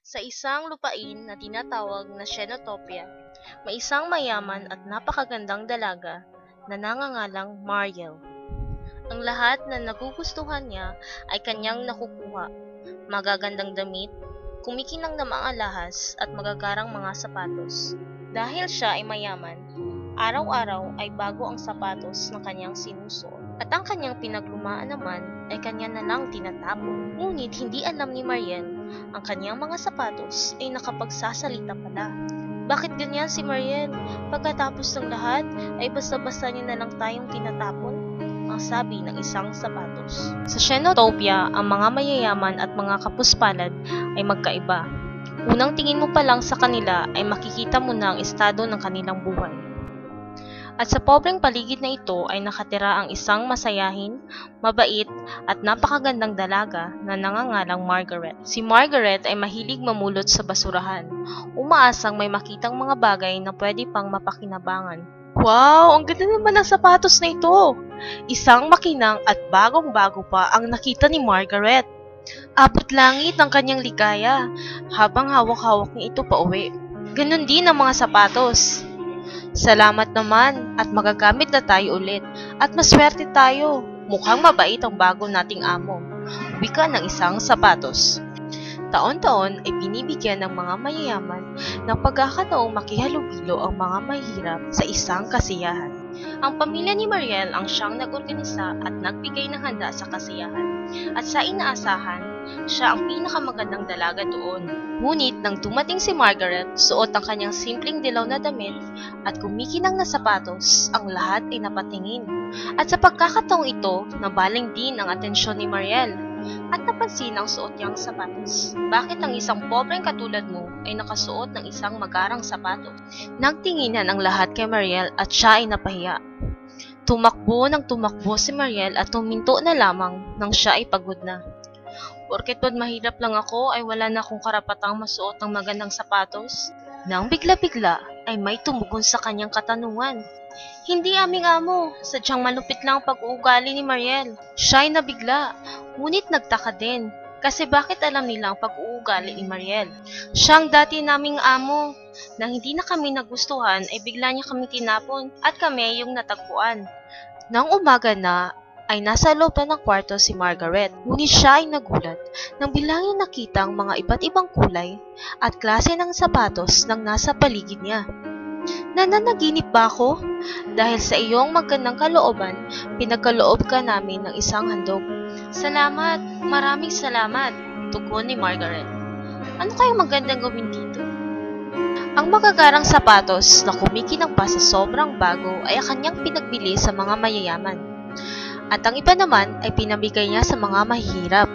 Sa isang lupain na tinatawag na Shenotopia, may isang mayaman at napakagandang dalaga na nangangalang Mariel. Ang lahat na nagugustuhan niya ay kanyang nakukuha: magagandang damit, kumikinang na mga alahas at magagarang mga sapatos. Dahil siya ay mayaman, araw-araw ay bago ang sapatos ng kanyang sinusuot. At ang kanyang pinaglumaan naman ay kanya na lang tinatapon. Ngunit hindi alam ni Mariel, ang kanyang mga sapatos ay nakapagsasalita pala. Bakit ganyan si Mariel? Pagkatapos ng lahat ay basta-basta niya na lang tayong tinatapon? Ang sabi ng isang sapatos. Sa Shenotopia, ang mga mayayaman at mga kapuspalad ay magkaiba. Unang tingin mo pa lang sa kanila ay makikita mo na ang estado ng kanilang buhay. At sa pobreng paligid na ito ay nakatira ang isang masayahin, mabait at napakagandang dalaga na nangangalang Margaret. Si Margaret ay mahilig mamulot sa basurahan, umaasang may makitang mga bagay na pwede pang mapakinabangan. Wow! Ang ganda naman ng sapatos na ito! Isang makinang at bagong-bago pa ang nakita ni Margaret. Abot langit ang kanyang ligaya habang hawak-hawak niya ito pauwi. Ganon din ang mga sapatos. Salamat naman at magagamit na tayo ulit at maswerte tayo. Mukhang mabait ang bago nating amo. Wika ng isang sapatos. Taon-taon ay binibigyan ng mga mayayaman ng pagkakataong makihalubilo ang mga mahirap sa isang kasiyahan. Ang pamilya ni Mariel ang siyang nag-organisa at nagbigay ng handa sa kasiyahan. At sa inaasahan, siya ang pinakamagandang dalaga doon. Ngunit nang dumating si Margaret, suot ang kanyang simpleng dilaw na damit at kumikinang na sapatos, ang lahat ay napatingin. At sa pagkakataong ito, nabaling din ang atensyon ni Mariel at napansin ang suot niyang sapatos. Bakit ang isang pobreng katulad mo ay nakasuot ng isang magarang sapatos? Nagtinginan ang lahat kay Mariel at siya ay napahiya. Tumakbo ng tumakbo si Mariel at tuminto na lamang nang siya ay pagod na. Porket mahirap lang ako ay wala na akong karapatang masuot ng magandang sapatos. Nang bigla-bigla ay may tumugon sa kanyang katanungan. Hindi aming amo, sadyang malupit lang ang pag-uugali ni Mariel. Siya ay nabigla, ngunit nagtaka din. Kasi bakit alam nila ang pag-uugali ni Mariel? Siya ang dati naming amo. Nang hindi na kami nagustuhan ay bigla niya kami tinapon at kami yung natagpuan. Nang umaga na ay nasa loob na ng kwarto si Margaret. Ngunit siya ay nagulat nang biglang niya nakita ang mga iba't ibang kulay at klase ng sapatos nang nasa paligid niya. Nananaginip ba ako? Dahil sa iyong magandang kalooban, pinagkaloob ka namin ng isang handog. Salamat, maraming salamat, tugon ni Margaret. Ano kayang magandang gawin dito? Ang magagarang sapatos na kumikinang pa sa sobrang bago ay kanyang pinagbili sa mga mayayaman. At ang iba naman ay pinamigay niya sa mga mahihirap.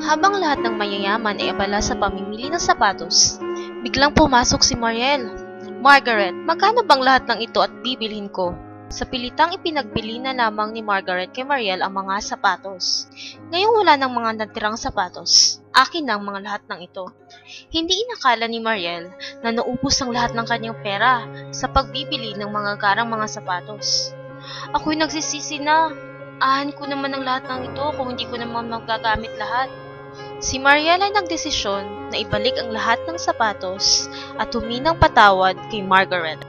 Habang lahat ng mayayaman ay abala sa pamimili ng sapatos, biglang pumasok si Mariel. Margaret, magkano bang lahat ng ito at bibilhin ko? Sa pilitang ipinagbili na lamang ni Margaret kay Mariel ang mga sapatos. Ngayong wala ng mga natirang sapatos, akin na ang mga lahat ng ito. Hindi inakala ni Mariel na naubos ang lahat ng kanyang pera sa pagbibili ng mga garang mga sapatos. Ako'y nagsisisi na. Ahan ko naman ang lahat ng ito kung hindi ko naman magagamit lahat. Si Mariel ay nagdesisyon na ibalik ang lahat ng sapatos at huminang patawad kay Margaret.